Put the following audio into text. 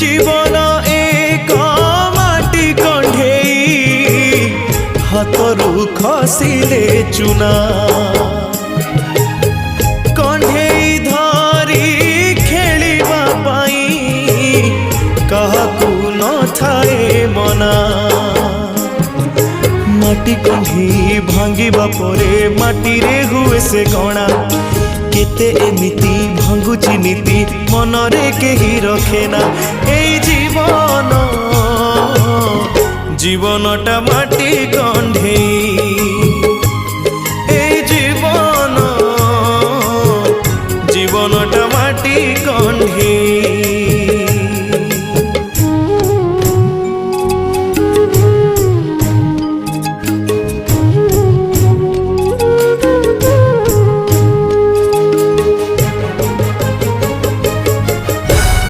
जीवन एक माटी कंढेई हाथरू खसिले चुना कंढेई धरी खेलिबा पाई काहाकू न थाए मना माटी कंढेई भांगिबा परे माटी रे हुए से गणा केते एमिति भांगुची नीति मनरे केही रखेना एई जीवन जीवनटा माटी कंढेई।